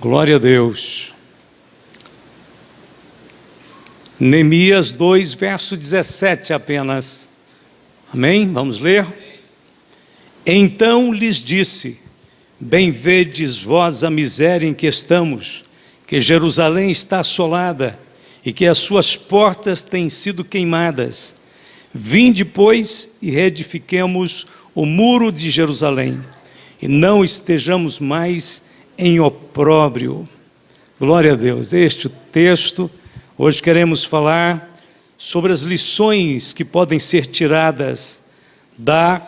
Glória a Deus. Neemias 2, verso 17 apenas. Amém? Vamos ler? Então lhes disse: bem vedes vós a miséria em que estamos, que Jerusalém está assolada e que as suas portas têm sido queimadas. Vinde, pois, e reedifiquemos o muro de Jerusalém, e não estejamos mais em opróbrio. Glória a Deus. Este texto, hoje queremos falar sobre as lições que podem ser tiradas da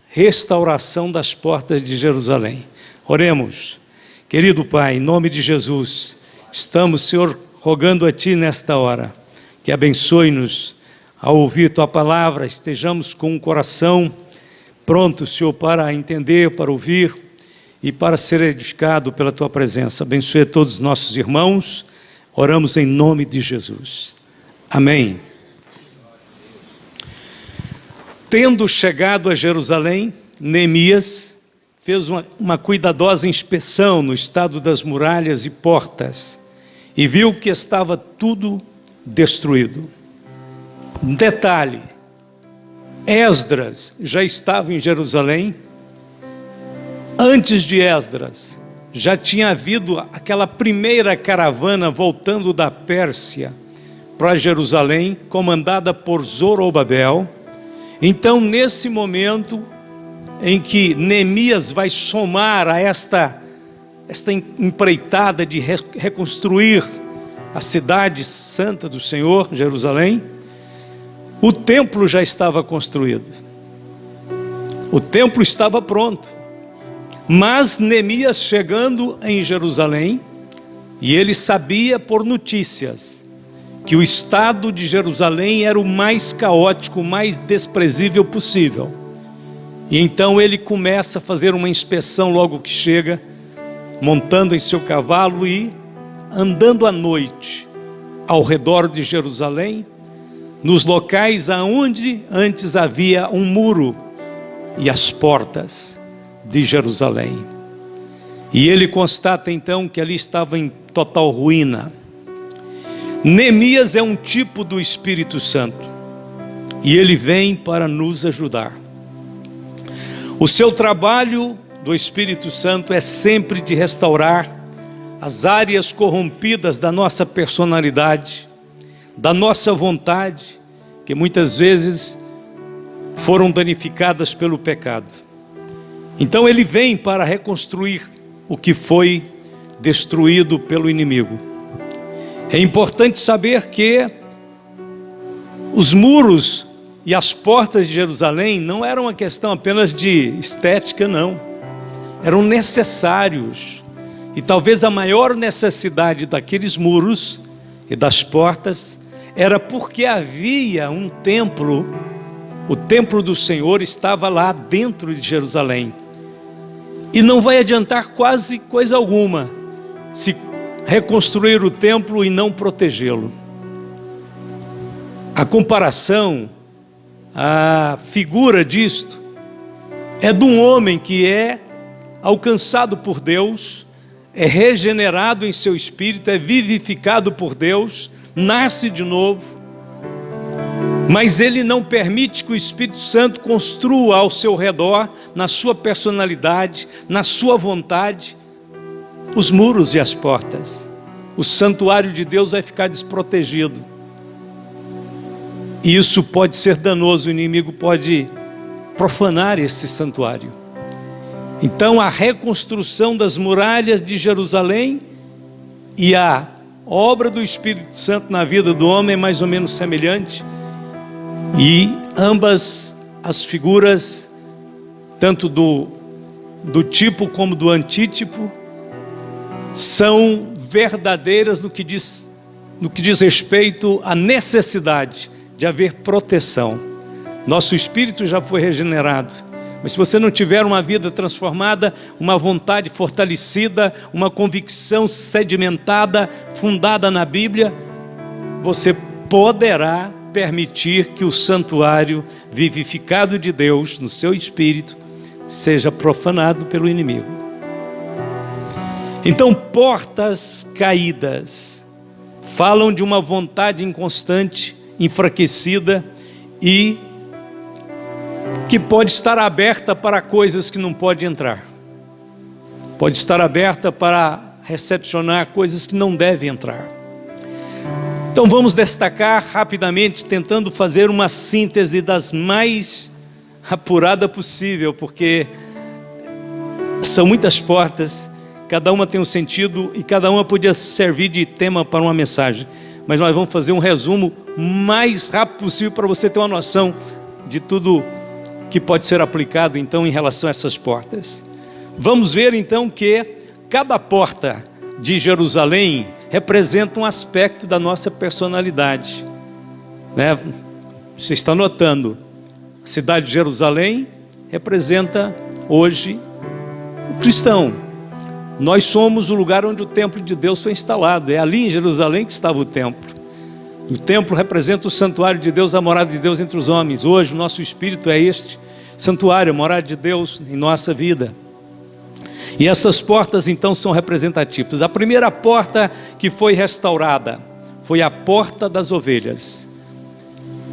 restauração das portas de Jerusalém. Oremos. Querido Pai, em nome de Jesus, estamos, Senhor, rogando a Ti nesta hora, que abençoe-nos ao ouvir Tua palavra, estejamos com o coração pronto, Senhor, para entender, para ouvir e para ser edificado pela Tua presença. Abençoe a todos os nossos irmãos, oramos em nome de Jesus. Amém. Tendo chegado a Jerusalém, Neemias fez uma cuidadosa inspeção no estado das muralhas e portas e viu que estava tudo destruído. Um detalhe: Esdras já estava em Jerusalém. Antes de Esdras, já tinha havido aquela primeira caravana voltando da Pérsia para Jerusalém, comandada por Zorobabel. Então, nesse momento em que Neemias vai somar a esta empreitada de reconstruir a cidade santa do Senhor, Jerusalém, o templo já estava construído. O templo estava pronto. Mas Neemias, chegando em Jerusalém, e ele sabia por notícias que o estado de Jerusalém era o mais caótico, o mais desprezível possível. E então ele começa a fazer uma inspeção logo que chega, montando em seu cavalo e andando à noite ao redor de Jerusalém, nos locais aonde antes havia um muro e as portas de Jerusalém. E ele constata então que ali estava em total ruína. Neemias é um tipo do Espírito Santo e ele vem para nos ajudar. O seu trabalho do Espírito Santo é sempre de restaurar as áreas corrompidas da nossa personalidade, da nossa vontade, que muitas vezes foram danificadas pelo pecado. Então ele vem para reconstruir o que foi destruído pelo inimigo. É importante saber que os muros e as portas de Jerusalém não eram uma questão apenas de estética, não. Eram necessários. E talvez a maior necessidade daqueles muros e das portas era porque havia um templo, o templo do Senhor estava lá dentro de Jerusalém. E não vai adiantar quase coisa alguma se reconstruir o templo e não protegê-lo. A comparação, a figura disto, é de um homem que é alcançado por Deus, é regenerado em seu espírito, é vivificado por Deus, nasce de novo, mas ele não permite que o Espírito Santo construa ao seu redor, na sua personalidade, na sua vontade, os muros e as portas. O santuário de Deus vai ficar desprotegido. E isso pode ser danoso, o inimigo pode profanar esse santuário. Então a reconstrução das muralhas de Jerusalém e a obra do Espírito Santo na vida do homem é mais ou menos semelhante. E ambas as figuras, tanto do tipo como do antítipo, são verdadeiras no que diz respeito à necessidade de haver proteção. Nosso espírito já foi regenerado, mas se você não tiver uma vida transformada, uma vontade fortalecida, uma convicção sedimentada, fundada na Bíblia, você poderá permitir que o santuário vivificado de Deus no seu espírito seja profanado pelo inimigo. Então, portas caídas falam de uma vontade inconstante, enfraquecida e que pode estar aberta para coisas que não pode entrar. Pode estar aberta para recepcionar coisas que não devem entrar. Então vamos destacar rapidamente, tentando fazer uma síntese das mais apurada possível, porque são muitas portas, cada uma tem um sentido e cada uma podia servir de tema para uma mensagem. Mas nós vamos fazer um resumo mais rápido possível para você ter uma noção de tudo que pode ser aplicado então em relação a essas portas. Vamos ver então que cada porta de Jerusalém representa um aspecto da nossa personalidade, né? Você está notando, a cidade de Jerusalém representa hoje o cristão. Nós somos o lugar onde o templo de Deus foi instalado. É ali em Jerusalém que estava o templo. O templo representa o santuário de Deus, a morada de Deus entre os homens. Hoje o nosso espírito é este santuário, a morada de Deus em nossa vida. E essas portas então são representativas. A primeira porta que foi restaurada foi a porta das ovelhas.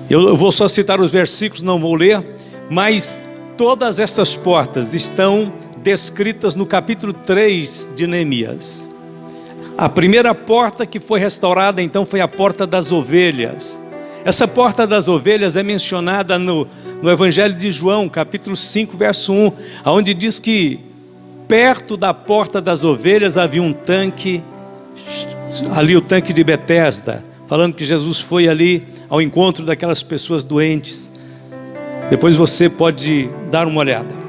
Eu vou só citar os versículos, não vou ler, mas todas essas portas estão descritas no capítulo 3 de Neemias. A primeira porta que foi restaurada então foi a porta das ovelhas. Essa porta das ovelhas é mencionada no Evangelho de João, capítulo 5, verso 1, onde diz que perto da porta das ovelhas havia um tanque, ali o tanque de Betesda, falando que Jesus foi ali ao encontro daquelas pessoas doentes. Depois você pode dar uma olhada.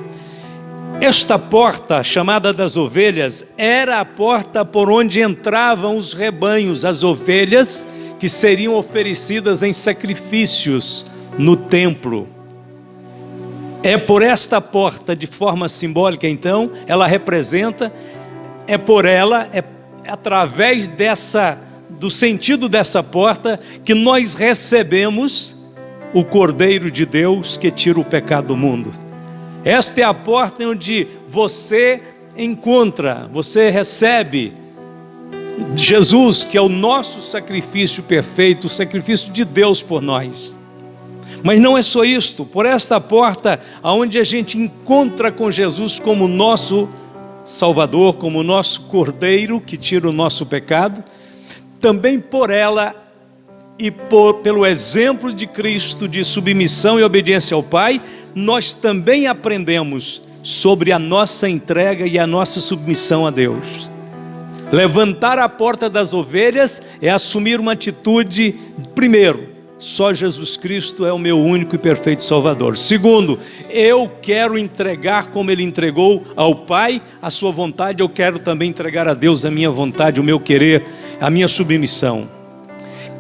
Esta porta, chamada das ovelhas, era a porta por onde entravam os rebanhos, as ovelhas que seriam oferecidas em sacrifícios no templo. É por esta porta, de forma simbólica então, ela representa, é por ela, é através do sentido dessa porta que nós recebemos o Cordeiro de Deus que tira o pecado do mundo. Esta é a porta onde você encontra, você recebe Jesus, que é o nosso sacrifício perfeito, o sacrifício de Deus por nós. Mas não é só isto, por esta porta onde a gente encontra com Jesus como nosso Salvador, como nosso Cordeiro que tira o nosso pecado, também por ela e pelo exemplo de Cristo de submissão e obediência ao Pai, nós também aprendemos sobre a nossa entrega e a nossa submissão a Deus. Levantar a porta das ovelhas é assumir uma atitude, primeiro, só Jesus Cristo é o meu único e perfeito Salvador. Segundo, eu quero entregar como Ele entregou ao Pai a sua vontade, eu quero também entregar a Deus a minha vontade, o meu querer, a minha submissão.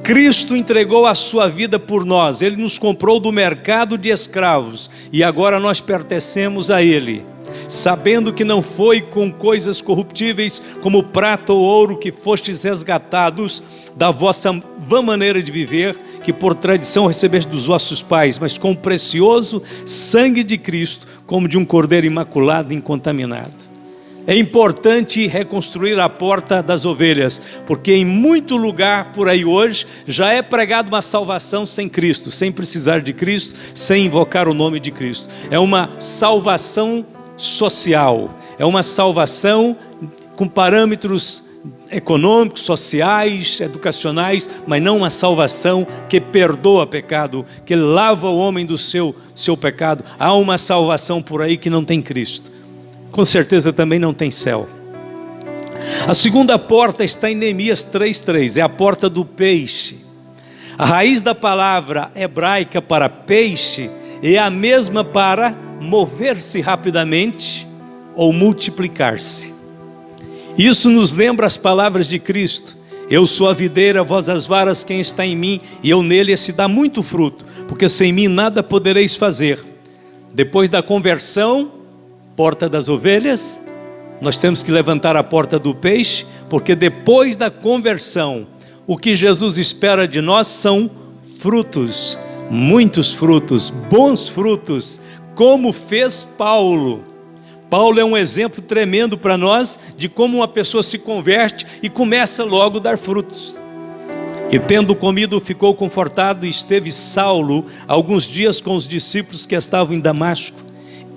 Cristo entregou a sua vida por nós, Ele nos comprou do mercado de escravos e agora nós pertencemos a Ele, sabendo que não foi com coisas corruptíveis como prata ou ouro que fostes resgatados da vossa vã maneira de viver, que por tradição recebeste dos vossos pais, mas com o precioso sangue de Cristo, como de um cordeiro imaculado e incontaminado. É importante reconstruir a porta das ovelhas, porque em muito lugar por aí hoje já é pregado uma salvação sem Cristo, sem precisar de Cristo, sem invocar o nome de Cristo. É uma salvação social, é uma salvação com parâmetros econômicos, sociais, educacionais, mas não uma salvação que perdoa pecado, que lava o homem do seu pecado. Há uma salvação por aí que não tem Cristo. Com certeza também não tem céu. A segunda porta está em Neemias 3:3, é a porta do peixe. A raiz da palavra hebraica para peixe é a mesma para mover-se rapidamente ou multiplicar-se. Isso nos lembra as palavras de Cristo: eu sou a videira, vós as varas, quem está em mim e eu nele, esse dá muito fruto, porque sem mim nada podereis fazer. Depois da conversão, porta das ovelhas, nós temos que levantar a porta do peixe, porque depois da conversão, o que Jesus espera de nós são frutos, muitos frutos, bons frutos, como fez Paulo. Paulo é um exemplo tremendo para nós de como uma pessoa se converte e começa logo a dar frutos. E tendo comido, ficou confortado, e esteve Saulo alguns dias com os discípulos que estavam em Damasco.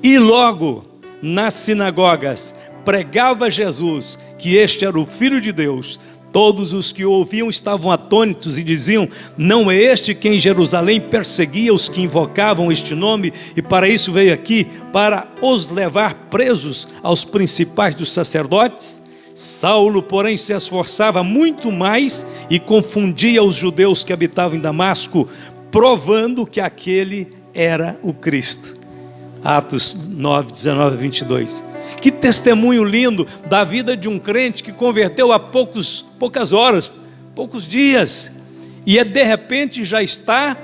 E logo, nas sinagogas, pregava Jesus, que este era o Filho de Deus. Todos os que o ouviam estavam atônitos e diziam: não é este que em Jerusalém perseguia os que invocavam este nome, e para isso veio aqui, para os levar presos aos principais dos sacerdotes? Saulo, porém, se esforçava muito mais e confundia os judeus que habitavam em Damasco, provando que aquele era o Cristo. Atos 9, 19 a 22. Que testemunho lindo da vida de um crente que converteu há poucas horas, poucos dias, e de repente já está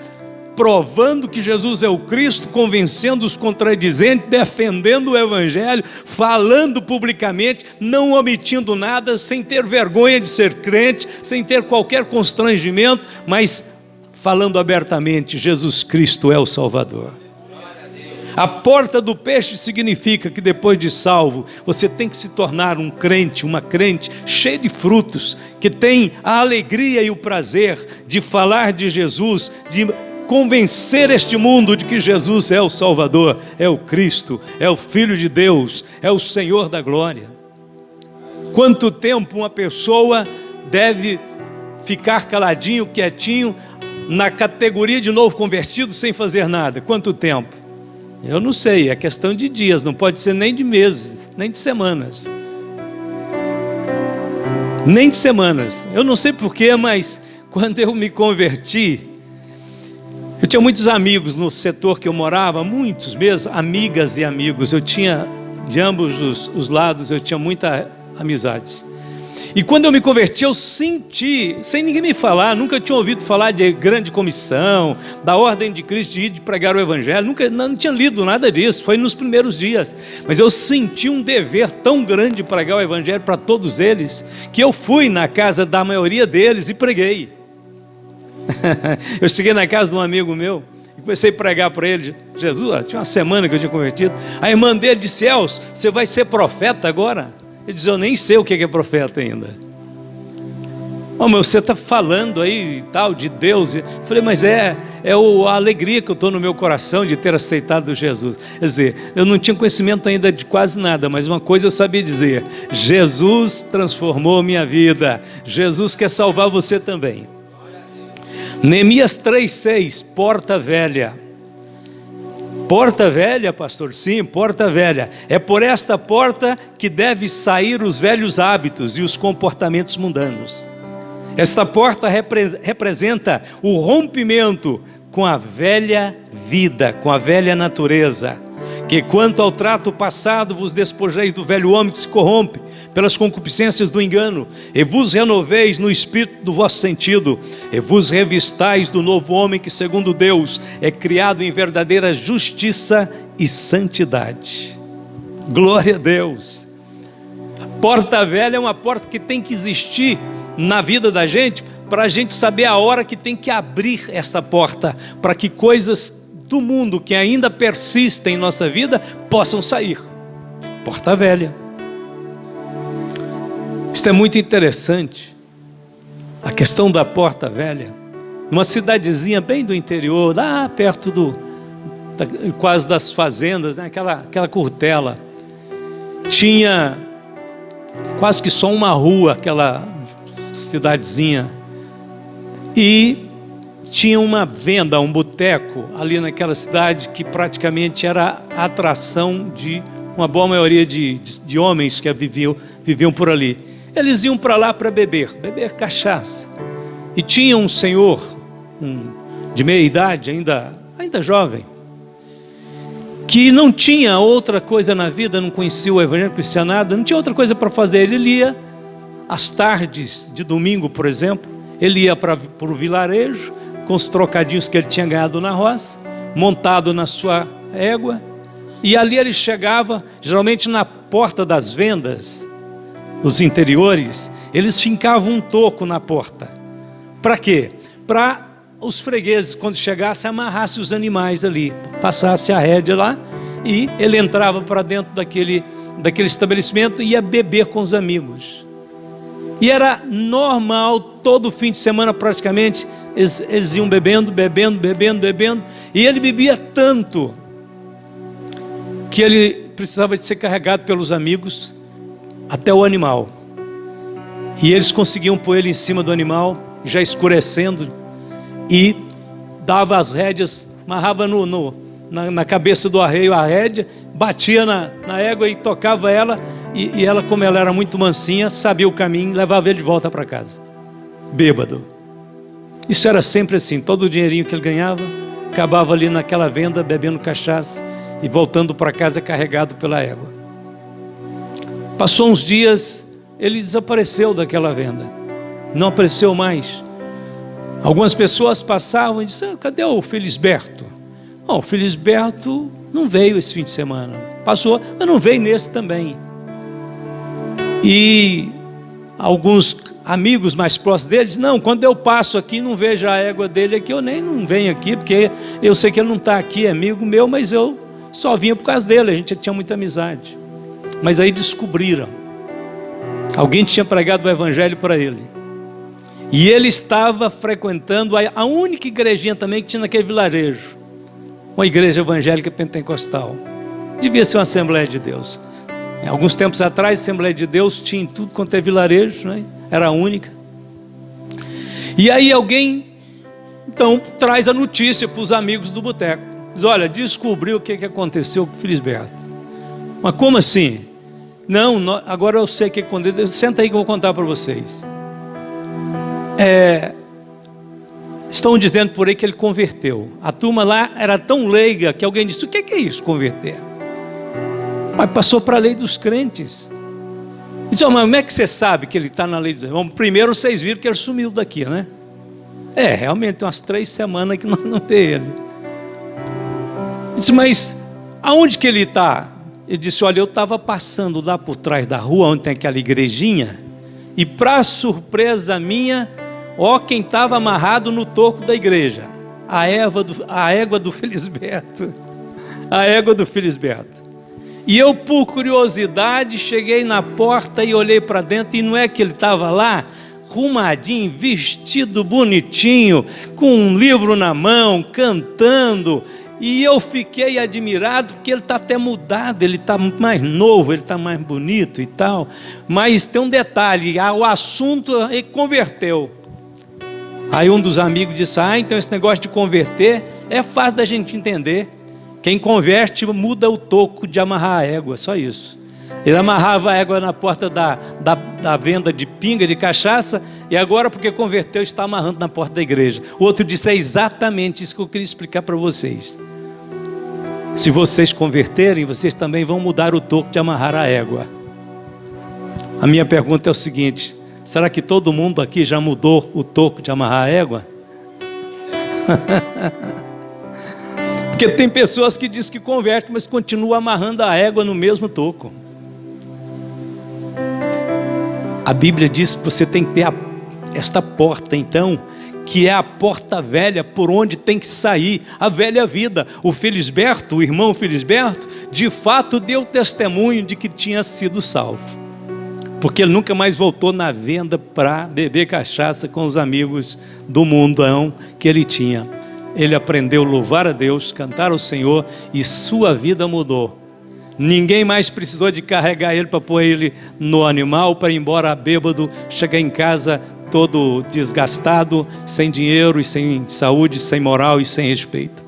provando que Jesus é o Cristo, convencendo os contradizentes, defendendo o Evangelho, falando publicamente, não omitindo nada, sem ter vergonha de ser crente, sem ter qualquer constrangimento, mas falando abertamente: Jesus Cristo é o Salvador. A porta do peixe significa que depois de salvo, você tem que se tornar um crente, uma crente cheia de frutos, que tem a alegria e o prazer de falar de Jesus, de convencer este mundo de que Jesus é o Salvador, é o Cristo, é o Filho de Deus, é o Senhor da glória. Quanto tempo uma pessoa deve ficar caladinho, quietinho, na categoria de novo convertido, sem fazer nada? Quanto tempo? Eu não sei, é questão de dias, não pode ser nem de meses, nem de semanas. Nem de semanas. Eu não sei porquê, mas quando eu me converti, eu tinha muitos amigos no setor que eu morava, muitos mesmo, amigas e amigos. Eu tinha, de ambos os lados, eu tinha muitas amizades. E quando eu me converti, eu senti, sem ninguém me falar, nunca tinha ouvido falar de grande comissão, da ordem de Cristo de ir de pregar o Evangelho, não tinha lido nada disso, foi nos primeiros dias. Mas eu senti um dever tão grande de pregar o Evangelho para todos eles, que eu fui na casa da maioria deles e preguei. Eu cheguei na casa de um amigo meu e comecei a pregar para ele Jesus. Tinha uma semana que eu tinha convertido. A irmã dele disse: Elcio, você vai ser profeta agora? Ele disse: eu nem sei o que é profeta ainda. Oh, mas você está falando aí e tal de Deus. Eu falei: mas a alegria que eu estou no meu coração de ter aceitado Jesus. Quer dizer, eu não tinha conhecimento ainda de quase nada, mas uma coisa eu sabia dizer: Jesus transformou minha vida. Jesus quer salvar você também. Neemias 3,6, porta velha. Porta velha, pastor? Sim, porta velha. É por esta porta que deve sair os velhos hábitos e os comportamentos mundanos. Esta porta representa o rompimento com a velha vida, com a velha natureza. Que quanto ao trato passado vos despojeis do velho homem que se corrompe pelas concupiscências do engano, e vos renoveis no espírito do vosso sentido, e vos revistais do novo homem que segundo Deus é criado em verdadeira justiça e santidade. Glória a Deus. A porta velha é uma porta que tem que existir na vida da gente, para a gente saber a hora que tem que abrir esta porta, para que coisas do mundo que ainda persistem em nossa vida possam sair. Porta velha. Isto é muito interessante, a questão da porta velha. Uma cidadezinha bem do interior, lá perto quase das fazendas, né? aquela curtela, tinha quase que só uma rua, aquela cidadezinha, e tinha uma venda, um boteco ali naquela cidade que praticamente era a atração de uma boa maioria de homens que viviam por ali. Eles iam para lá para beber cachaça. E tinha um senhor de meia idade, ainda jovem, que não tinha outra coisa na vida, não conhecia o Evangelho, não conhecia nada, não tinha outra coisa para fazer. Ele lia às tardes de domingo, por exemplo, ele ia para o vilarejo, com os trocadinhos que ele tinha ganhado na roça, montado na sua égua, e ali ele chegava, geralmente na porta das vendas, nos interiores, eles fincavam um toco na porta. Para quê? Para os fregueses, quando chegassem, amarrassem os animais ali, passassem a rédea lá, e ele entrava para dentro daquele estabelecimento e ia beber com os amigos. E era normal, todo fim de semana praticamente, eles iam bebendo, e ele bebia tanto que ele precisava de ser carregado pelos amigos até o animal. E eles conseguiam pôr ele em cima do animal, já escurecendo, e dava as rédeas, amarrava na cabeça do arreio a rédea, batia na égua e tocava ela, e ela, como ela era muito mansinha, sabia o caminho e levava ele de volta para casa, bêbado. Isso era sempre assim, todo o dinheirinho que ele ganhava, acabava ali naquela venda, bebendo cachaça, e voltando para casa carregado pela égua. Passou uns dias, ele desapareceu daquela venda, não apareceu mais. Algumas pessoas passavam e disseram: cadê o Felisberto? O Felisberto não veio esse fim de semana, passou, mas não veio nesse também. E alguns amigos mais próximos deles: não, quando eu passo aqui, não vejo a égua dele aqui, eu nem não venho aqui, porque eu sei que ele não está aqui, é amigo meu, mas eu só vinha por causa dele, a gente tinha muita amizade. Mas aí descobriram, alguém tinha pregado o evangelho para ele, e ele estava frequentando a única igrejinha também que tinha naquele vilarejo, uma igreja evangélica pentecostal, devia ser uma Assembleia de Deus. Em alguns tempos atrás, a Assembleia de Deus tinha em tudo quanto é vilarejo, né? Era a única. E aí alguém então traz a notícia para os amigos do boteco, diz: olha, descobriu o que aconteceu com o Felisberto. Mas como assim? Não, agora eu sei o que aconteceu. Senta aí que eu vou contar para vocês. Estão dizendo por aí que ele converteu. A turma lá era tão leiga que alguém disse: o que é isso, converter? Mas passou para a lei dos crentes. Disse: mas como é que você sabe que ele está na lei dos crentes? Bom, primeiro vocês viram que ele sumiu daqui, né? Realmente tem umas 3 semanas que nós não vê ele. Disse: mas aonde que ele está? Ele disse: olha, eu estava passando lá por trás da rua, onde tem aquela igrejinha, e para surpresa minha, quem estava amarrado no toco da igreja? A égua do Felisberto. A égua do Felisberto. E eu, por curiosidade, cheguei na porta e olhei para dentro, e não é que ele estava lá, arrumadinho, vestido bonitinho, com um livro na mão, cantando. E eu fiquei admirado, porque ele está até mudado, ele está mais novo, ele está mais bonito e tal. Mas tem um detalhe, o assunto ele converteu. Aí um dos amigos disse: então esse negócio de converter é fácil da gente entender. Quem converte muda o toco de amarrar a égua, só isso. Ele amarrava a égua na porta da venda de pinga, de cachaça, e agora, porque converteu, está amarrando na porta da igreja. O outro disse: é exatamente isso que eu queria explicar para vocês. Se vocês converterem, vocês também vão mudar o toco de amarrar a égua. A minha pergunta é o seguinte: será que todo mundo aqui já mudou o toco de amarrar a égua? Porque tem pessoas que dizem que convertem, mas continuam amarrando a égua no mesmo toco. A Bíblia diz que você tem que ter esta porta, então, que é a porta velha por onde tem que sair a velha vida. O Felisberto, o irmão Felisberto, de fato deu testemunho de que tinha sido salvo, porque ele nunca mais voltou na venda para beber cachaça com os amigos do mundão que ele tinha. Ele aprendeu a louvar a Deus, cantar ao Senhor, e sua vida mudou. Ninguém mais precisou de carregar ele para pôr ele no animal, para ir embora bêbado, chegar em casa todo desgastado, sem dinheiro e sem saúde, sem moral e sem respeito.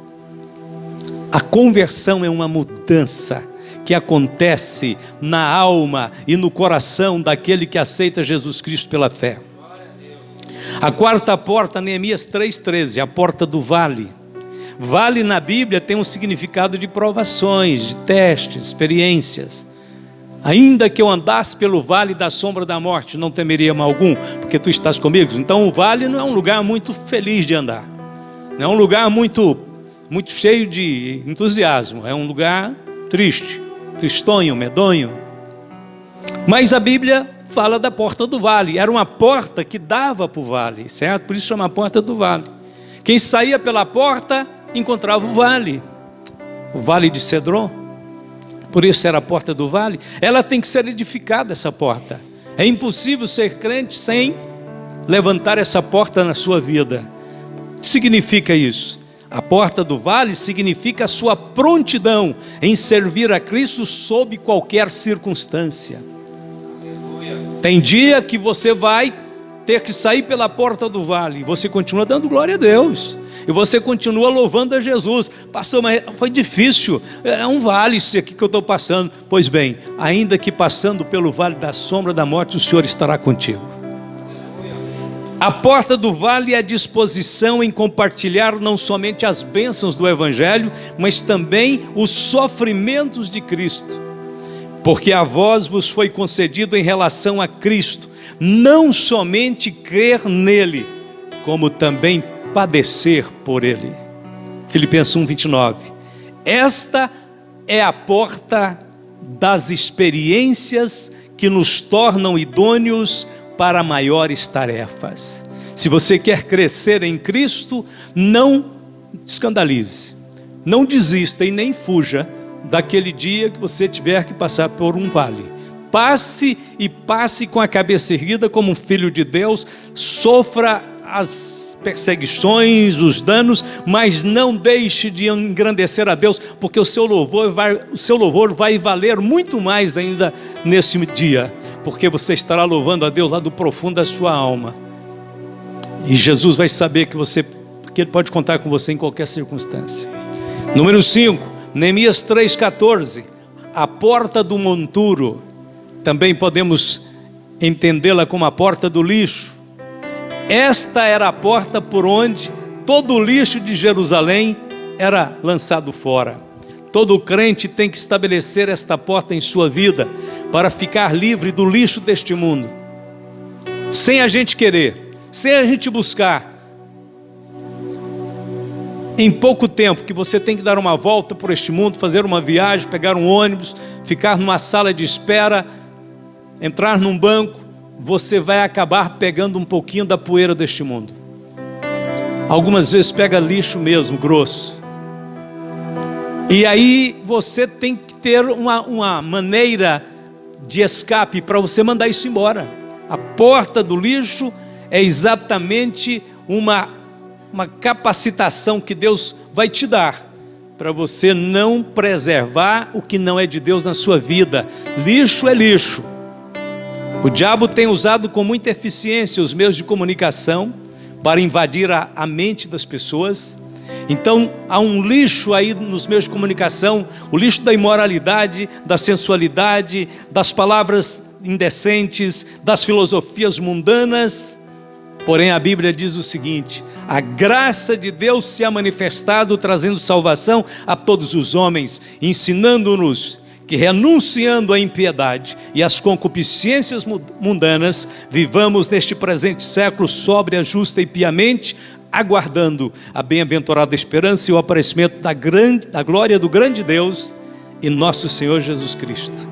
A conversão é uma mudança que acontece na alma e no coração daquele que aceita Jesus Cristo pela fé. A quarta porta, Neemias 3,13, a porta do vale. Vale na Bíblia tem um significado de provações, de testes, experiências. Ainda que eu andasse pelo vale da sombra da morte, não temeria mal algum, porque tu estás comigo. Então o vale não é um lugar muito feliz de andar, não é um lugar muito cheio de entusiasmo, é um lugar triste, tristonho, medonho. Mas a Bíblia fala da porta do vale. Era uma porta que dava para o vale, certo? Por isso chama a porta do vale. Quem saía pela porta encontrava o vale de Cedron. Por isso era a porta do vale. Ela tem que ser edificada, essa porta. É impossível ser crente sem levantar essa porta na sua vida. O que significa isso? A porta do vale significa a sua prontidão em servir a Cristo sob qualquer circunstância. Tem dia que você vai ter que sair pela porta do vale, e você continua dando glória a Deus, e você continua louvando a Jesus. Pastor, mas foi difícil, é um vale isso aqui que eu estou passando. Pois bem, ainda que passando pelo vale da sombra da morte, o Senhor estará contigo. A porta do vale é a disposição em compartilhar não somente as bênçãos do Evangelho, mas também os sofrimentos de Cristo. Porque a vós vos foi concedido em relação a Cristo, não somente crer nele, como também padecer por ele. Filipenses 1:29. Esta é a porta das experiências que nos tornam idôneos para maiores tarefas. Se você quer crescer em Cristo, não escandalize, não desista e nem fuja daquele dia que você tiver que passar por um vale. Passe com a cabeça erguida como um filho de Deus, sofra as perseguições, os danos, mas não deixe de engrandecer a Deus, porque o seu louvor vai valer muito mais ainda nesse dia, porque você estará louvando a Deus lá do profundo da sua alma, e Jesus vai saber que Ele pode contar com você em qualquer circunstância. Número 5, Neemias 3,14, a porta do monturo. Também podemos entendê-la como a porta do lixo. Esta era a porta por onde todo o lixo de Jerusalém era lançado fora. Todo crente tem que estabelecer esta porta em sua vida para ficar livre do lixo deste mundo. Sem a gente querer, sem a gente buscar. Em pouco tempo que você tem que dar uma volta por este mundo, fazer uma viagem, pegar um ônibus, ficar numa sala de espera, entrar num banco, você vai acabar pegando um pouquinho da poeira deste mundo. Algumas vezes pega lixo mesmo, grosso. E aí você tem que ter uma maneira de escape para você mandar isso embora. A porta do lixo é exatamente uma capacitação que Deus vai te dar para você não preservar o que não é de Deus na sua vida. Lixo é lixo. O diabo tem usado com muita eficiência os meios de comunicação para invadir a mente das pessoas. Então há um lixo aí nos meios de comunicação, o lixo da imoralidade, da sensualidade, das palavras indecentes, das filosofias mundanas. Porém a Bíblia diz o seguinte: a graça de Deus se ha manifestado, trazendo salvação a todos os homens, ensinando-nos que, renunciando à impiedade e às concupiscências mundanas, vivamos neste presente século sóbria, justa e piamente, aguardando a bem-aventurada esperança e o aparecimento da glória do grande Deus e nosso Senhor Jesus Cristo.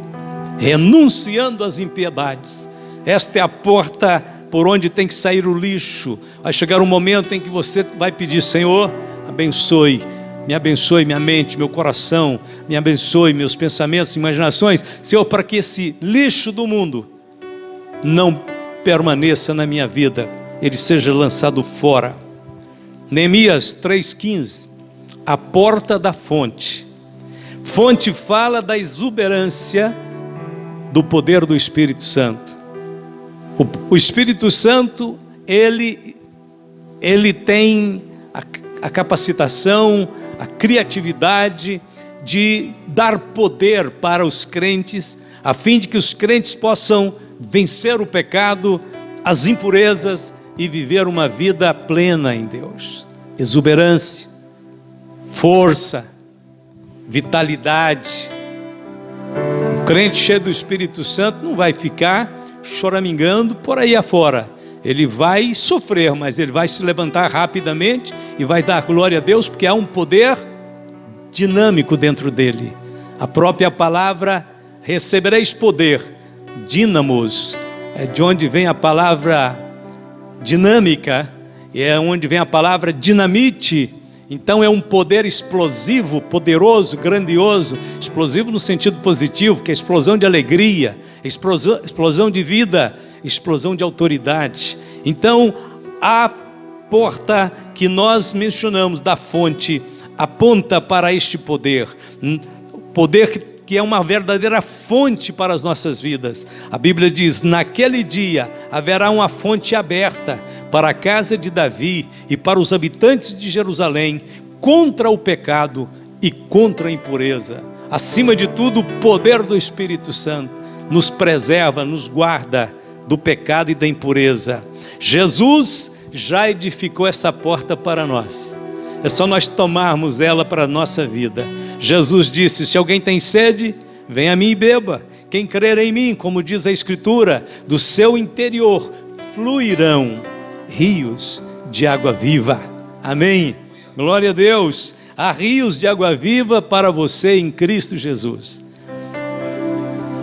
Renunciando às impiedades. Esta é a porta por onde tem que sair o lixo. Vai chegar um momento em que você vai pedir: Senhor, me abençoe minha mente, meu coração, me abençoe meus pensamentos, imaginações, Senhor, para que esse lixo do mundo não permaneça na minha vida, ele seja lançado fora. Neemias 3,15, a porta da fonte. Fonte fala da exuberância do poder do Espírito Santo. O Espírito Santo, ele tem a capacitação, a criatividade de dar poder para os crentes, a fim de que os crentes possam vencer o pecado, as impurezas e viver uma vida plena em Deus. Exuberância, força, vitalidade. Um crente cheio do Espírito Santo não vai ficar choramingando por aí afora. Ele vai sofrer, mas ele vai se levantar rapidamente e vai dar glória a Deus, porque há um poder dinâmico dentro dele. A própria palavra recebereis poder, dínamos, é de onde vem a palavra dinâmica, e é onde vem a palavra dinamite, Então é um poder explosivo, poderoso, grandioso, explosivo no sentido positivo, que é explosão de alegria, explosão de vida, explosão de autoridade. Então a porta que nós mencionamos da fonte aponta para este poder, poder que é uma verdadeira fonte para as nossas vidas. A Bíblia diz: naquele dia haverá uma fonte aberta para a casa de Davi e para os habitantes de Jerusalém, contra o pecado e contra a impureza. Acima de tudo, o poder do Espírito Santo nos preserva, nos guarda do pecado e da impureza. Jesus já edificou essa porta para nós. É só nós tomarmos ela para a nossa vida. Jesus disse: se alguém tem sede, venha a mim e beba. Quem crer em mim, como diz a Escritura, do seu interior fluirão rios de água viva. Amém? Glória a Deus. Há rios de água viva para você em Cristo Jesus.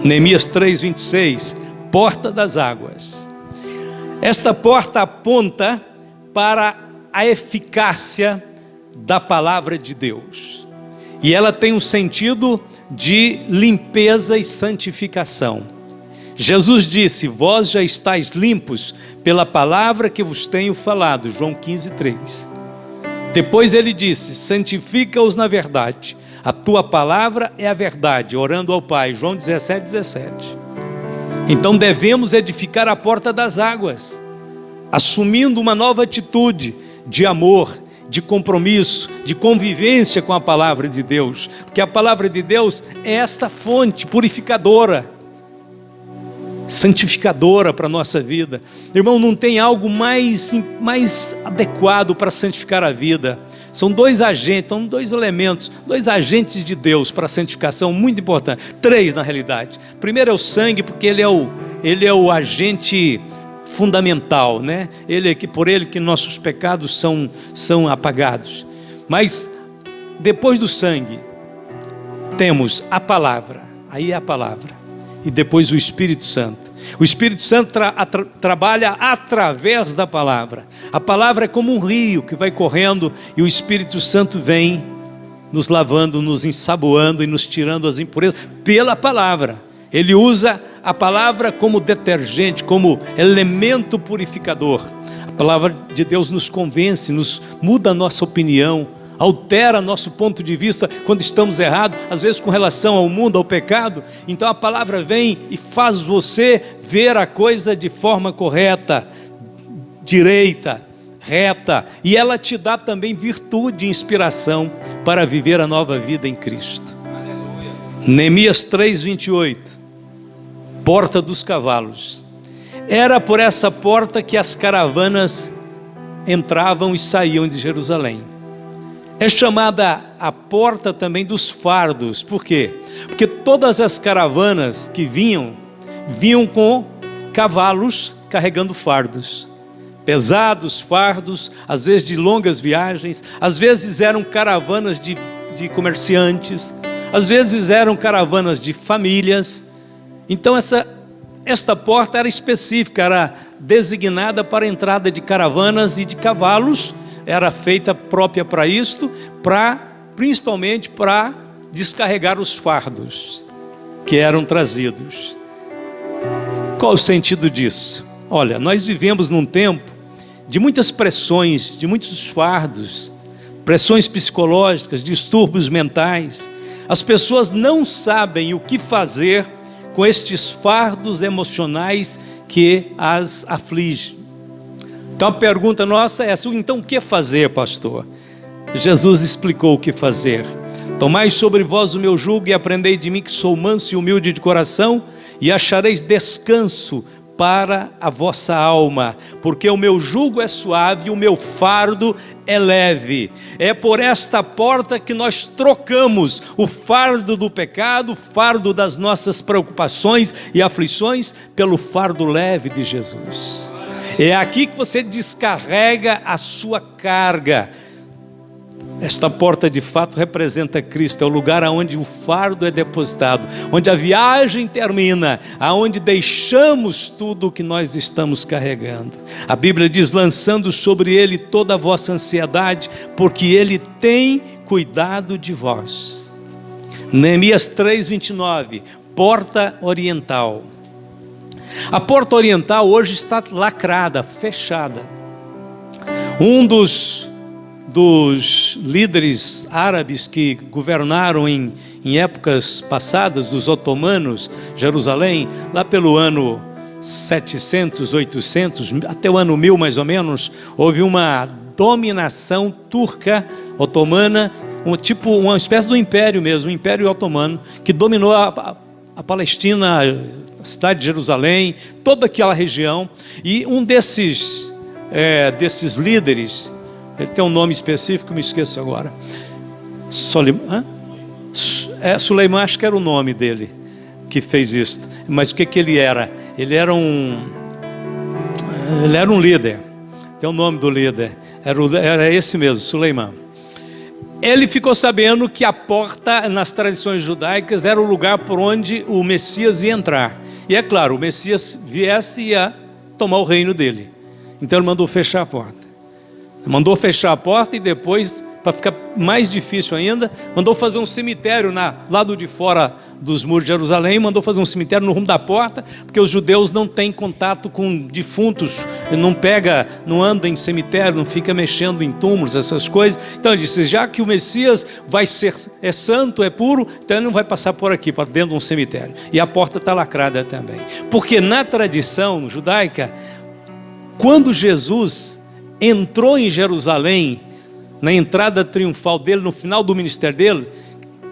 Neemias 3:26, porta das águas. Esta porta aponta para a eficácia da palavra de Deus, e ela tem um sentido de limpeza e santificação. Jesus disse: vós já estáis limpos pela palavra que vos tenho falado, João 15:3. Depois ele disse: santifica-os na verdade, a tua palavra é a verdade, orando ao Pai, João 17:17. Então devemos edificar a porta das águas, assumindo uma nova atitude de amor, de compromisso, de convivência com a palavra de Deus, porque a palavra de Deus é esta fonte purificadora, santificadora para a nossa vida. Irmão, não tem algo mais adequado para santificar a vida. São dois agentes, são dois elementos, dois agentes de Deus para a santificação muito importantes. Três na realidade. Primeiro é o sangue, porque ele é o agente fundamental, né? Por ele que nossos pecados são apagados. Mas depois do sangue temos a palavra, aí é a palavra, e depois o Espírito Santo. O Espírito Santo trabalha através da palavra. A palavra é como um rio que vai correndo, e o Espírito Santo vem nos lavando, nos ensaboando e nos tirando as impurezas pela palavra. Ele usa a palavra como detergente, como elemento purificador. A palavra de Deus nos convence, nos muda a nossa opinião, altera nosso ponto de vista quando estamos errados, às vezes com relação ao mundo, ao pecado. Então a palavra vem e faz você ver a coisa de forma correta, direita, reta, e ela te dá também virtude e inspiração para viver a nova vida em Cristo. Aleluia. Neemias 3:28. Porta dos cavalos. Era por essa porta que as caravanas entravam e saíam de Jerusalém. É chamada a porta também dos fardos. Por quê? Porque todas as caravanas que vinham com cavalos carregando fardos. Pesados fardos, às vezes de longas viagens, às vezes eram caravanas de comerciantes, às vezes eram caravanas de famílias. Então esta porta era específica, era designada para a entrada de caravanas e de cavalos, era feita própria para isto, principalmente para descarregar os fardos que eram trazidos. Qual o sentido disso? Olha, nós vivemos num tempo de muitas pressões, de muitos fardos, pressões psicológicas, distúrbios mentais. As pessoas não sabem o que fazer com estes fardos emocionais que as afligem. Então a pergunta nossa é essa: então o que fazer, pastor? Jesus explicou o que fazer. Tomai sobre vós o meu jugo e aprendei de mim, que sou manso e humilde de coração, e achareis descanso para a vossa alma, porque o meu jugo é suave e o meu fardo é leve. É por esta porta que nós trocamos o fardo do pecado, o fardo das nossas preocupações e aflições, pelo fardo leve de Jesus. É aqui que você descarrega a sua carga. Esta porta de fato representa Cristo, é o lugar onde o fardo é depositado, onde a viagem termina, aonde deixamos tudo o que nós estamos carregando. A Bíblia diz: lançando sobre ele toda a vossa ansiedade, porque ele tem cuidado de vós. Neemias 3:29, porta oriental. A porta oriental hoje está lacrada, fechada. Um dos líderes árabes que governaram em épocas passadas, dos otomanos, Jerusalém, lá pelo ano 700, 800, até o ano 1000 mais ou menos, houve uma dominação turca, otomana, uma espécie de império mesmo, um império otomano, que dominou a Palestina, a cidade de Jerusalém, toda aquela região. E um desses líderes, ele tem um nome específico, me esqueço agora. Suleiman, acho que era o nome dele que fez isso. Mas o que ele era? Ele era um líder. Tem o nome do líder. Era esse mesmo, Suleiman. Ele ficou sabendo que a porta, nas tradições judaicas, era o lugar por onde o Messias ia entrar. E é claro, o Messias viesse e ia tomar o reino dele. Então ele mandou fechar a porta. Mandou fechar a porta e depois, para ficar mais difícil ainda, mandou fazer um cemitério lado de fora dos muros de Jerusalém, mandou fazer um cemitério no rumo da porta, porque os judeus não têm contato com defuntos, não anda em cemitério, não fica mexendo em túmulos, essas coisas. Então ele disse: já que o Messias é santo, é puro, então ele não vai passar por aqui, para dentro de um cemitério. E a porta está lacrada também. Porque na tradição judaica, quando Jesus entrou em Jerusalém, na entrada triunfal dele, no final do ministério dele,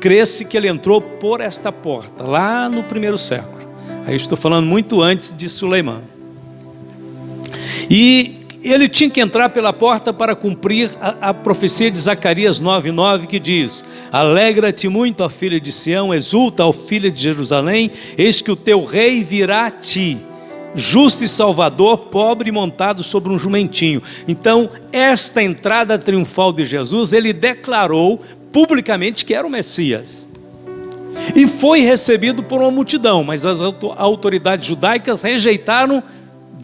crê-se que ele entrou por esta porta, lá no primeiro século. Aí estou falando muito antes de Suleiman. E ele tinha que entrar pela porta para cumprir a profecia de Zacarias 9:9, que diz: alegra-te muito, ó filha de Sião, exulta, ó filha de Jerusalém, eis que o teu rei virá a ti, justo e salvador, pobre e montado sobre um jumentinho. Então, esta entrada triunfal de Jesus, ele declarou publicamente que era o Messias. E foi recebido por uma multidão, mas as autoridades judaicas rejeitaram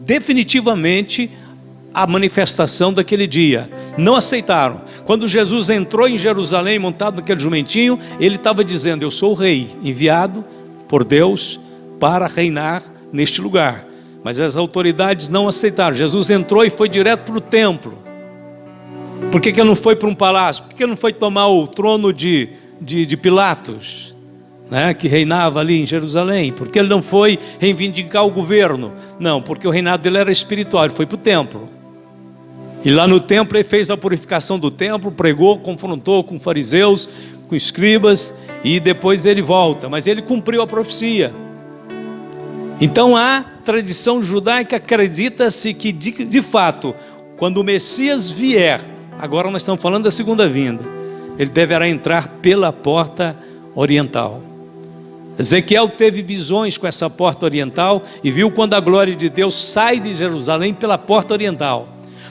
definitivamente a manifestação daquele dia. Não aceitaram. Quando Jesus entrou em Jerusalém montado naquele jumentinho, ele estava dizendo: eu sou o rei, enviado por Deus para reinar neste lugar. Mas as autoridades não aceitaram. Jesus entrou e foi direto para o templo. Por que ele não foi para um palácio? Por que ele não foi tomar o trono de Pilatos, né, que reinava ali em Jerusalém? Por que ele não foi reivindicar o governo? Não, porque o reinado dele era espiritual. Ele foi para o templo. E lá no templo ele fez a purificação do templo, pregou, confrontou com fariseus, com escribas, e depois ele volta. Mas ele cumpriu a profecia. Então a tradição judaica acredita-se que de fato, quando o Messias vier, agora nós estamos falando da segunda vinda, ele deverá entrar pela porta oriental. Ezequiel teve visões com essa porta oriental e viu quando a glória de Deus sai de Jerusalém pela porta oriental.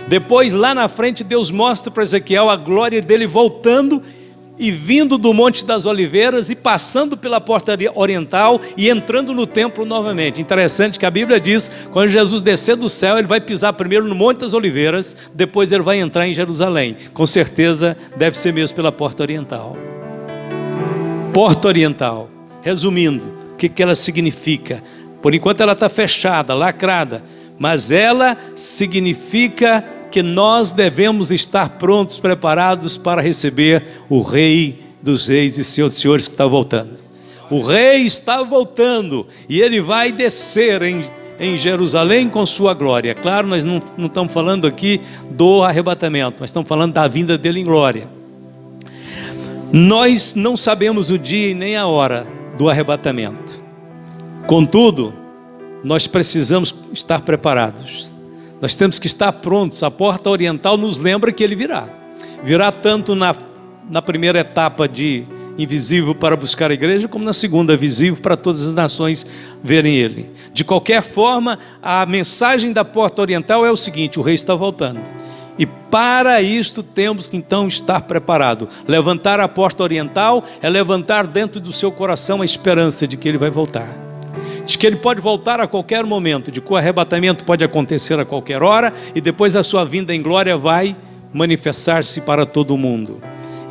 Depois, lá na frente, Deus mostra para Ezequiel a glória dele voltando e vindo do Monte das Oliveiras e passando pela porta oriental e entrando no templo novamente. Interessante que a Bíblia diz: quando Jesus descer do céu, ele vai pisar primeiro no Monte das Oliveiras, depois ele vai entrar em Jerusalém. Com certeza deve ser mesmo pela porta oriental. Porta oriental, resumindo, o que ela significa? Por enquanto ela está fechada, lacrada, mas ela significa que nós devemos estar prontos, preparados para receber o Rei dos Reis e Senhor dos Senhores que está voltando. O Rei está voltando e ele vai descer em Jerusalém com sua glória. Claro, nós não estamos falando aqui do arrebatamento, mas estamos falando da vinda dele em glória. Nós não sabemos o dia e nem a hora do arrebatamento. Contudo, nós precisamos estar preparados. Nós temos que estar prontos. A porta oriental nos lembra que ele virá. Virá tanto na primeira etapa de invisível para buscar a igreja, como na segunda, visível para todas as nações verem ele. De qualquer forma, a mensagem da porta oriental é o seguinte: o rei está voltando. E para isto temos que então estar preparado. Levantar a porta oriental é levantar dentro do seu coração a esperança de que ele vai voltar. De que ele pode voltar a qualquer momento, de que o arrebatamento pode acontecer a qualquer hora e depois a sua vinda em glória vai manifestar-se para todo mundo.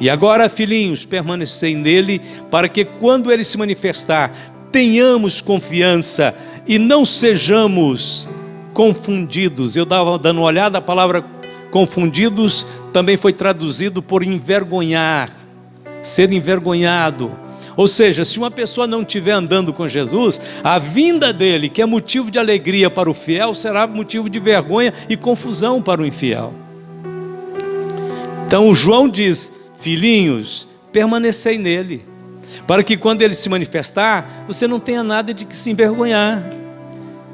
E agora, filhinhos, permanecei nele, para que quando ele se manifestar, tenhamos confiança e não sejamos confundidos. Eu estava dando uma olhada, a palavra confundidos também foi traduzido por envergonhar, ser envergonhado. Ou seja, se uma pessoa não estiver andando com Jesus, a vinda dele, que é motivo de alegria para o fiel, será motivo de vergonha e confusão para o infiel. Então João diz: filhinhos, permanecei nele, para que quando ele se manifestar, você não tenha nada de que se envergonhar,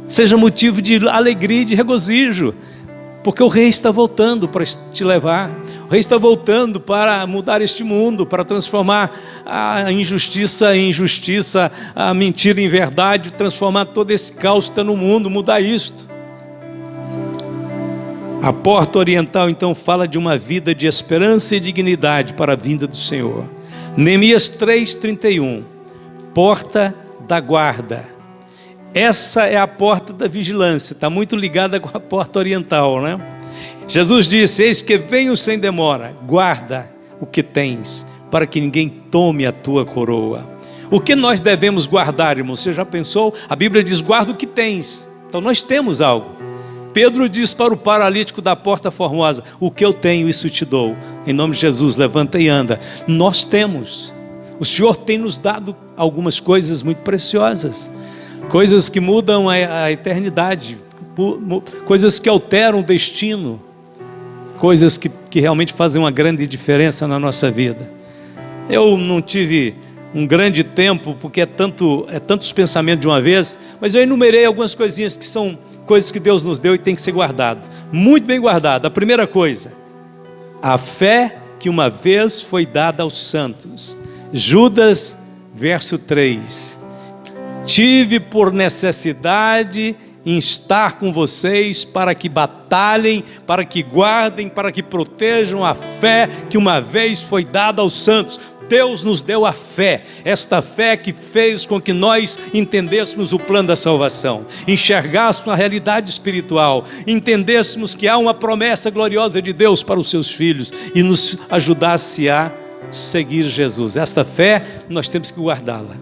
seja motivo de alegria e de regozijo, porque o rei está voltando para te levar, o rei está voltando para mudar este mundo, para transformar a injustiça em justiça, a mentira em verdade, transformar todo esse caos que está no mundo, mudar isto. A porta oriental então fala de uma vida de esperança e dignidade para a vinda do Senhor. Neemias 3:31, porta da guarda. Essa é a porta da vigilância, está muito ligada com a porta oriental, né? Jesus disse: eis que venho sem demora, guarda o que tens, para que ninguém tome a tua coroa. O que nós devemos guardar, irmão? Você já pensou? A Bíblia diz: guarda o que tens. Então nós temos algo. Pedro diz para o paralítico da porta formosa: o que eu tenho, isso te dou. Em nome de Jesus, levanta e anda. Nós temos. O Senhor tem nos dado algumas coisas muito preciosas, coisas que mudam a eternidade, coisas que alteram o destino, coisas que realmente fazem uma grande diferença na nossa vida. Eu não tive um grande tempo, porque é tantos pensamentos de uma vez, mas eu enumerei algumas coisinhas que são coisas que Deus nos deu e tem que ser guardado, muito bem guardado. A primeira coisa, a fé que uma vez foi dada aos santos. Judas, verso 3, tive por necessidade em estar com vocês para que batalhem, para que guardem, para que protejam a fé que uma vez foi dada aos santos. Deus nos deu a fé, esta fé que fez com que nós entendêssemos o plano da salvação, enxergássemos a realidade espiritual, entendêssemos que há uma promessa gloriosa de Deus para os seus filhos e nos ajudasse a seguir Jesus. Esta fé nós temos que guardá-la.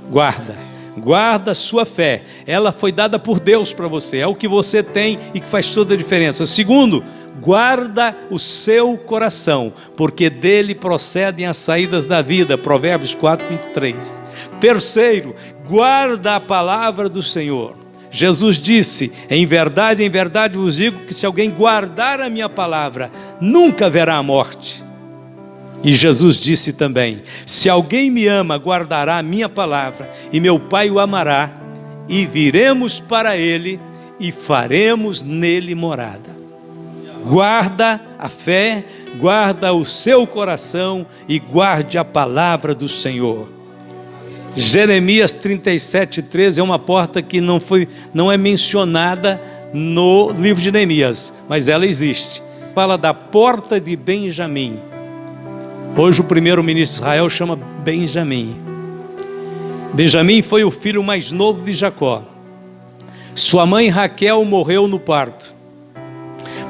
Guarda a sua fé, ela foi dada por Deus para você, é o que você tem e que faz toda a diferença. Segundo, guarda o seu coração, porque dele procedem as saídas da vida, Provérbios 4:23. Terceiro, guarda a palavra do Senhor. Jesus disse: em verdade vos digo que se alguém guardar a minha palavra, nunca verá a morte. E Jesus disse também: se alguém me ama, guardará a minha palavra, e meu Pai o amará, e viremos para ele, e faremos nele morada. Guarda a fé, guarda o seu coração, e guarde a palavra do Senhor. Jeremias 37:13 é uma porta que não é mencionada no livro de Neemias, mas ela existe. Fala da porta de Benjamim. Hoje o primeiro-ministro de Israel chama Benjamim. Benjamim foi o filho mais novo de Jacó. Sua mãe Raquel morreu no parto.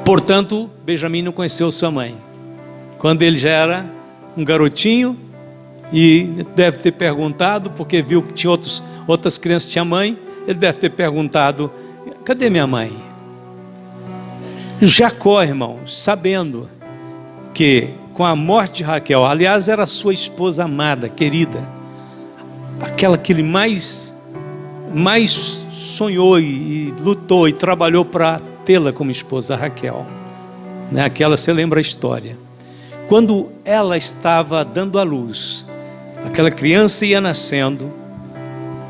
Portanto, Benjamim não conheceu sua mãe. Quando ele já era um garotinho, e deve ter perguntado, porque viu que tinha outras crianças que tinham mãe, ele deve ter perguntado: cadê minha mãe? Jacó, irmãos, sabendo que com a morte de Raquel, aliás, era sua esposa amada, querida, aquela que ele mais sonhou e lutou e trabalhou para tê-la como esposa, Raquel, né? Aquela, você lembra a história, quando ela estava dando à luz, aquela criança ia nascendo,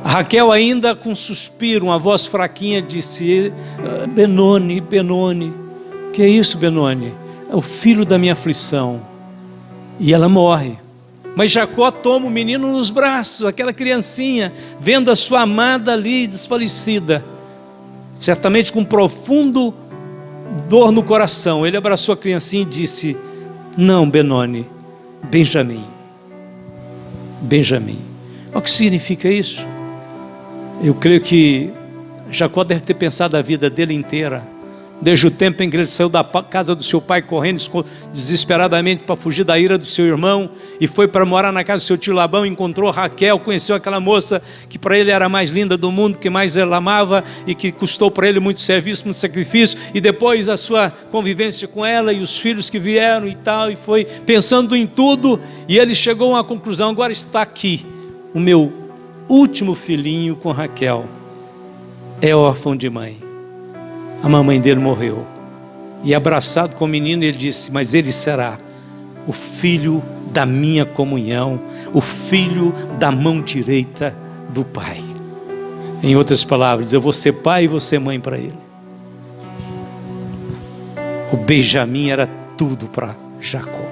Raquel ainda com um suspiro, uma voz fraquinha disse: Benoni, Benoni. Que é isso, Benoni? É o filho da minha aflição. E ela morre. Mas Jacó toma o menino nos braços, aquela criancinha, vendo a sua amada ali desfalecida, certamente com profundo dor no coração, ele abraçou a criancinha e disse: não, Benoni, Benjamim. Benjamim. O que significa isso? Eu creio que Jacó deve ter pensado a vida dele inteira, desde o tempo em que ele saiu da casa do seu pai correndo desesperadamente para fugir da ira do seu irmão, e foi para morar na casa do seu tio Labão, encontrou Raquel, conheceu aquela moça que para ele era a mais linda do mundo, que mais ele amava e que custou para ele muito serviço, muito sacrifício, e depois a sua convivência com ela e os filhos que vieram e tal, e foi pensando em tudo, e ele chegou a uma conclusão: agora está aqui o meu último filhinho com Raquel, é órfão de mãe. A mamãe dele morreu, e abraçado com o menino, ele disse: mas ele será o filho da minha comunhão, o filho da mão direita do pai. Em outras palavras, eu vou ser pai e vou ser mãe para ele. O Benjamim era tudo para Jacó.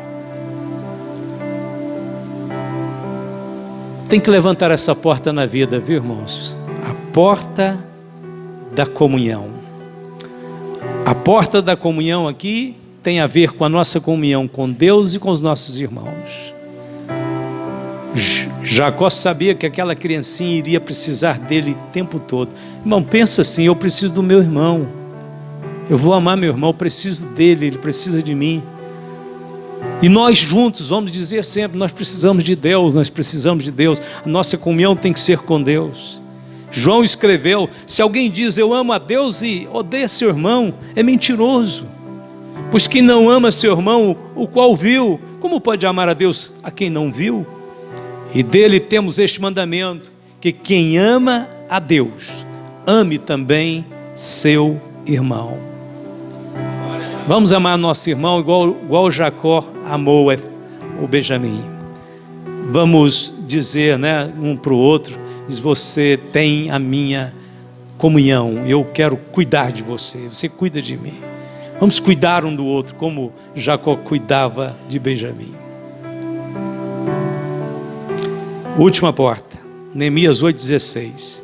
Tem que levantar essa porta na vida, viu, irmãos? A porta da comunhão. A porta da comunhão aqui tem a ver com a nossa comunhão com Deus e com os nossos irmãos. Jacó sabia que aquela criancinha iria precisar dele o tempo todo. Irmão, pensa assim: eu preciso do meu irmão, eu vou amar meu irmão, eu preciso dele, ele precisa de mim. E nós juntos vamos dizer sempre: nós precisamos de Deus, nós precisamos de Deus. A nossa comunhão tem que ser com Deus. João escreveu: se alguém diz eu amo a Deus e odeia seu irmão, é mentiroso. Pois quem não ama seu irmão, o qual viu, como pode amar a Deus a quem não viu? E dele temos este mandamento, que quem ama a Deus, ame também seu irmão. Vamos amar nosso irmão igual Jacó amou o Benjamim. Vamos dizer, né, um para o outro: diz, você tem a minha comunhão, eu quero cuidar de você, você cuida de mim. Vamos cuidar um do outro, como Jacó cuidava de Benjamim. Última porta, Neemias 8,16.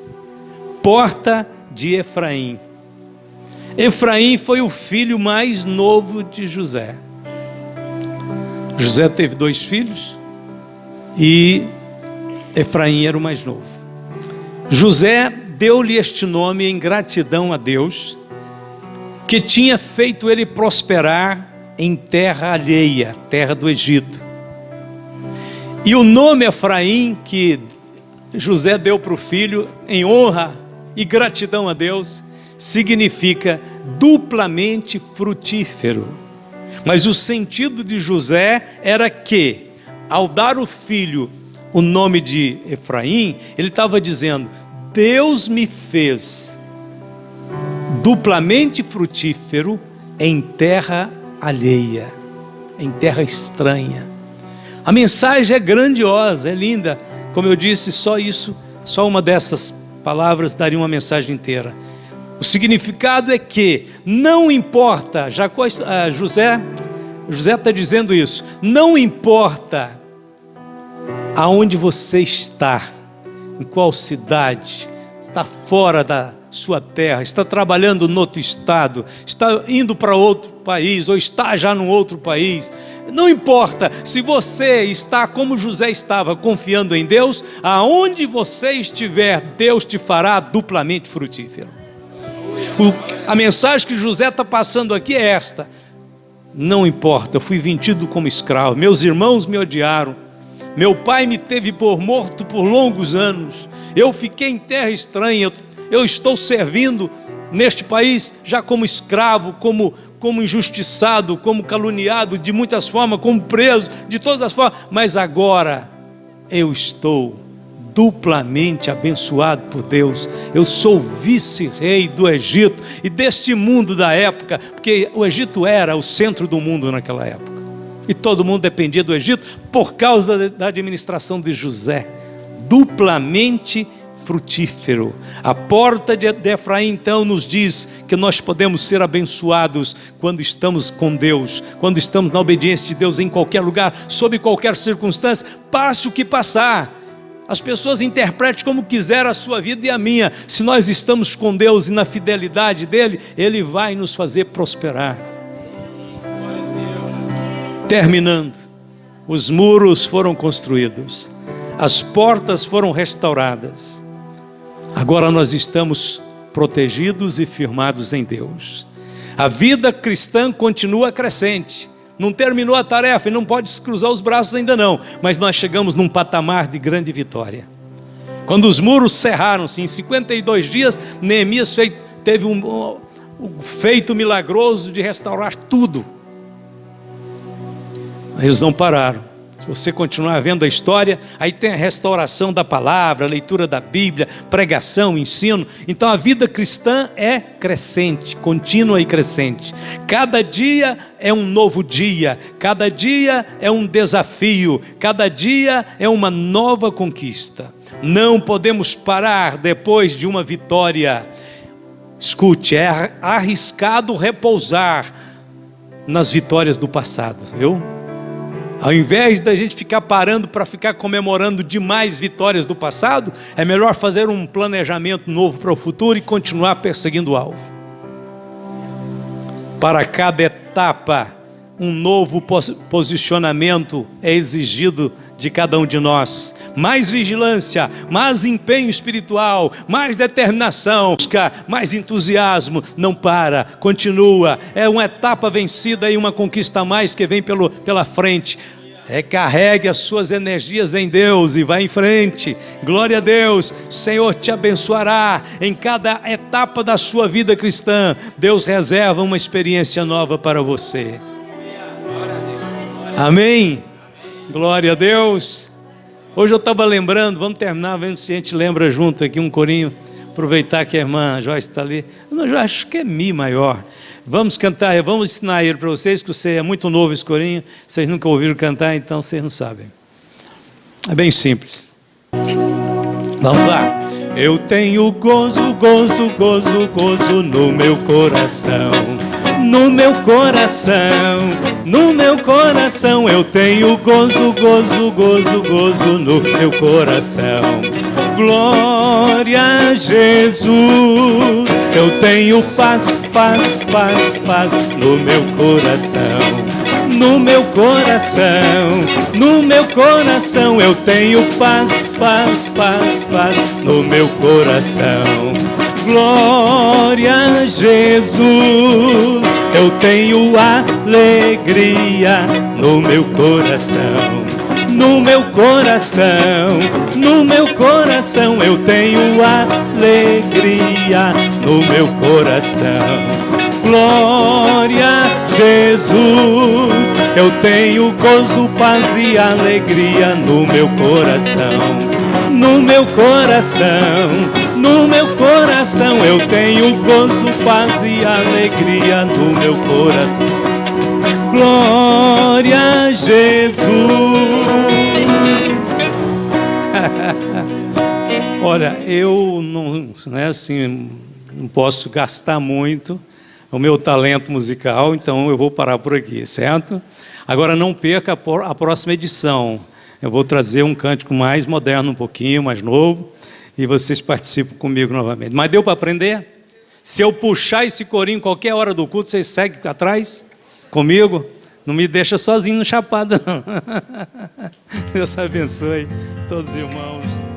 Porta de Efraim. Efraim foi o filho mais novo de José. José teve 2 filhos e Efraim era o mais novo. José deu-lhe este nome em gratidão a Deus, que tinha feito ele prosperar em terra alheia, terra do Egito. E o nome Efraim, que José deu para o filho em honra e gratidão a Deus, significa duplamente frutífero. Mas o sentido de José era que, ao dar o filho o nome de Efraim, ele estava dizendo: Deus me fez duplamente frutífero em terra alheia, em terra estranha. A mensagem é grandiosa, é linda. Como eu disse, só uma dessas palavras daria uma mensagem inteira. O significado é que não importa, José está dizendo isso, não importa aonde você está, em qual cidade, está fora da sua terra, está trabalhando no outro estado, está indo para outro país, ou está já num outro país, não importa, se você está como José estava, confiando em Deus, aonde você estiver, Deus te fará duplamente frutífero. A mensagem que José está passando aqui é esta: não importa, eu fui vendido como escravo, meus irmãos me odiaram, meu pai me teve por morto por longos anos, eu fiquei em terra estranha, eu estou servindo neste país já como escravo, como injustiçado, como caluniado de muitas formas, como preso, de todas as formas, mas agora eu estou duplamente abençoado por Deus. Eu sou vice-rei do Egito e deste mundo da época, porque o Egito era o centro do mundo naquela época, e todo mundo dependia do Egito por causa da administração de José. Duplamente frutífero. A porta de Efraim então nos diz que nós podemos ser abençoados quando estamos com Deus, quando estamos na obediência de Deus, em qualquer lugar, sob qualquer circunstância, passe o que passar. As pessoas interpretem como quiser a sua vida e a minha. Se nós estamos com Deus e na fidelidade dEle, Ele vai nos fazer prosperar. Terminando, os muros foram construídos, as portas foram restauradas. Agora nós estamos protegidos e firmados em Deus. A vida cristã continua crescente. Não terminou a tarefa e não pode cruzar os braços ainda não, mas nós chegamos num patamar de grande vitória. Quando os muros cerraram-se, em 52 dias, Neemias teve um feito milagroso de restaurar tudo. Eles não pararam. Se você continuar vendo a história, aí tem a restauração da palavra, a leitura da Bíblia, pregação, ensino. Então a vida cristã é crescente, contínua e crescente. Cada dia é um novo dia, cada dia é um desafio, cada dia é uma nova conquista. Não podemos parar depois de uma vitória. Escute, é arriscado repousar nas vitórias do passado, viu? Ao invés da gente ficar parando para ficar comemorando demais vitórias do passado, é melhor fazer um planejamento novo para o futuro e continuar perseguindo o alvo. Para cada etapa, um novo posicionamento é exigido de cada um de nós. Mais vigilância, mais empenho espiritual, mais determinação, mais entusiasmo. Não para, continua. É uma etapa vencida e uma conquista a mais que vem pela frente. Recarregue as suas energias em Deus e vá em frente. Glória a Deus. O Senhor te abençoará em cada etapa da sua vida cristã. Deus reserva uma experiência nova para você. Amém? Glória a Deus. Hoje eu estava lembrando, vamos terminar, vendo se a gente lembra junto aqui um corinho. Aproveitar que a irmã Joyce está ali. Eu acho que é Mi maior. Vamos cantar, vamos ensinar ele para vocês, que você é muito novo esse corinho. Vocês nunca ouviram cantar, então vocês não sabem. É bem simples. Vamos lá. Eu tenho gozo, gozo, gozo, gozo no meu coração. No meu coração, no meu coração, eu tenho gozo, gozo, gozo, gozo no meu coração. Glória a Jesus, eu tenho paz, paz, paz, paz no meu coração. No meu coração, no meu coração, eu tenho paz, paz, paz, paz no meu coração. Glória a Jesus, eu tenho alegria no meu coração. No meu coração, no meu coração, eu tenho alegria no meu coração. Glória a Jesus, eu tenho gozo, paz e alegria no meu coração. No meu coração, no meu coração, eu tenho gozo, paz e alegria no meu coração. Glória a Jesus. Olha, eu não posso gastar muito o meu talento musical, então eu vou parar por aqui, certo? Agora não perca a próxima edição. Eu vou trazer um cântico mais moderno, um pouquinho mais novo, e vocês participam comigo novamente. Mas deu para aprender? Se eu puxar esse corinho qualquer hora do culto, vocês seguem atrás comigo? Não me deixa sozinho no chapado, não. Deus abençoe todos os irmãos.